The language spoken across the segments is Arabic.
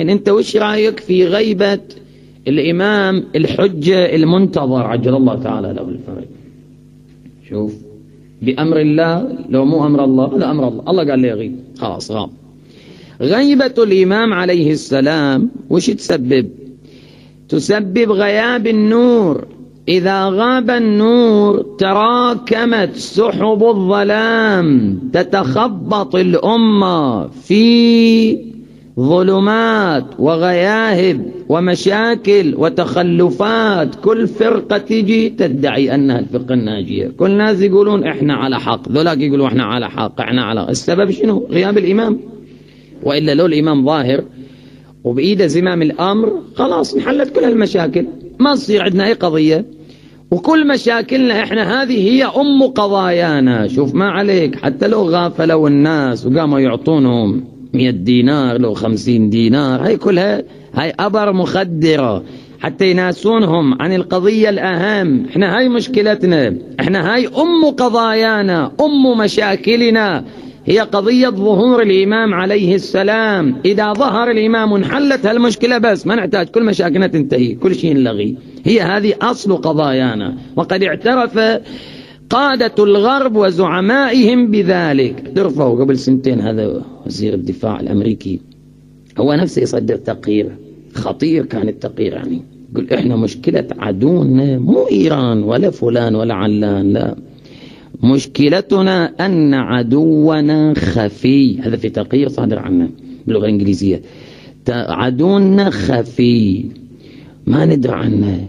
الحين أنت وش رأيك في غيبة الإمام الحجة المنتظر عجل الله تعالى له الفرج؟ شوف، بأمر الله، لو مو أمر الله لا أمر الله، الله قال لي يغيب خلاص غاب. غيبة الإمام عليه السلام وش تسبب؟ تسبب غياب النور. إذا غاب النور تراكمت سحب الظلام، تتخبط الأمة في ظلمات وغياهب ومشاكل وتخلفات. كل فرقة تجي تدعي أنها الفرقة الناجية، كل ناس يقولون إحنا على حق، ذولاك يقولون إحنا على حق، إحنا على. السبب شنو؟ غياب الإمام. وإلا لو الإمام ظاهر وبإيده زمام الأمر خلاص انحلت كل المشاكل، ما تصير عندنا أي قضية، وكل مشاكلنا إحنا هذه هي أم قضايانا. شوف ما عليك، حتى لو غافلوا الناس وقاموا يعطونهم 100 دينار لو 50 دينار، هاي كلها هاي أبر مخدرة حتى يناسونهم عن القضية الأهم. إحنا هاي مشكلتنا، إحنا هاي أم قضايانا، أم مشاكلنا هي قضية ظهور الإمام عليه السلام. إذا ظهر الإمام انحلت هالمشكلة، بس ما نحتاج كل مشاكلنا تنتهي، كل شيء نلغي. هي هذه أصل قضايانا، وقد اعترف قادة الغرب وزعمائهم بذلك. اعترفوا قبل سنتين، هذا وزير الدفاع الأمريكي هو نفسه يصدر تقرير خطير، كان التقرير يعني يقول إحنا مشكلة عدونا مو إيران ولا فلان ولا علان، لا، مشكلتنا أن عدونا خفي. هذا في تقرير صادر عنه باللغة الإنجليزية. عدونا خفي ما ندري عنه،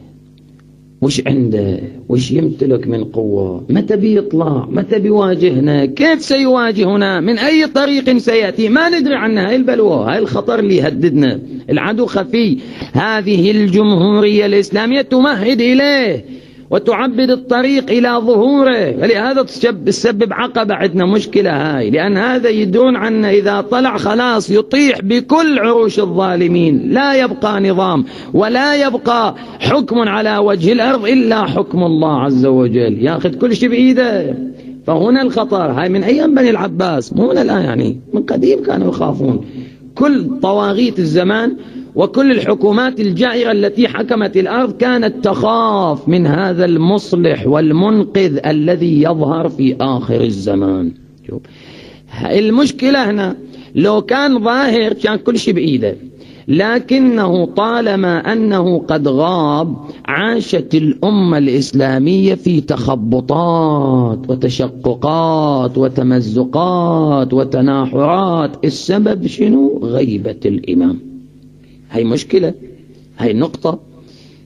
وش عنده، وش يمتلك من قوة، متى بيطلع، متى بيواجهنا، كيف سيواجهنا، من أي طريق سيأتي، ما ندري عنها. هاي البلوى، هاي الخطر اللي يهددنا. العدو خفي. هذه الجمهورية الإسلامية تمهد إليه وتعبد الطريق إلى ظهوره، ولهذا تسبب عقبة عندنا مشكلة هاي، لأن هذا يدرون عنه إذا طلع خلاص يطيح بكل عروش الظالمين، لا يبقى نظام ولا يبقى حكم على وجه الأرض إلا حكم الله عز وجل، ياخذ كل شيء بإيده. فهنا الخطر. هاي من أيام بني العباس، مو من الآن، يعني من قديم كانوا يخافون. كل طواغيت الزمان وكل الحكومات الجائرة التي حكمت الأرض كانت تخاف من هذا المصلح والمنقذ الذي يظهر في آخر الزمان. شوف المشكلة هنا، لو كان ظاهر كان كل شيء بإيده، لكنه طالما أنه قد غاب عاشت الأمة الإسلامية في تخبطات وتشققات وتمزقات وتناحرات. السبب شنو؟ غيبة الإمام. هاي مشكلة، هاي نقطة.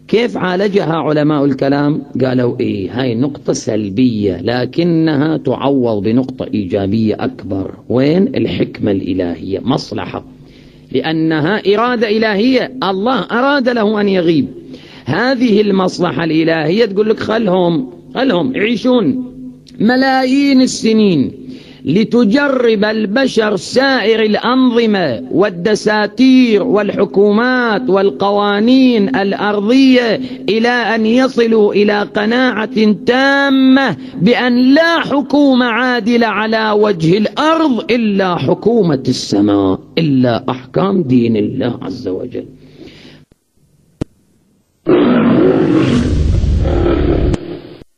كيف عالجها علماء الكلام؟ قالوا إيه، هاي نقطة سلبية لكنها تعوض بنقطة إيجابية أكبر. وين؟ الحكمة الإلهية، مصلحة، لأنها إرادة إلهية، الله أراد له أن يغيب. هذه المصلحة الإلهية تقول لك خلهم يعيشون ملايين السنين لتجرب البشر سائر الأنظمة والدساتير والحكومات والقوانين الأرضية إلى أن يصلوا إلى قناعة تامة بأن لا حكومة عادلة على وجه الأرض إلا حكومة السماء، إلا أحكام دين الله عز وجل.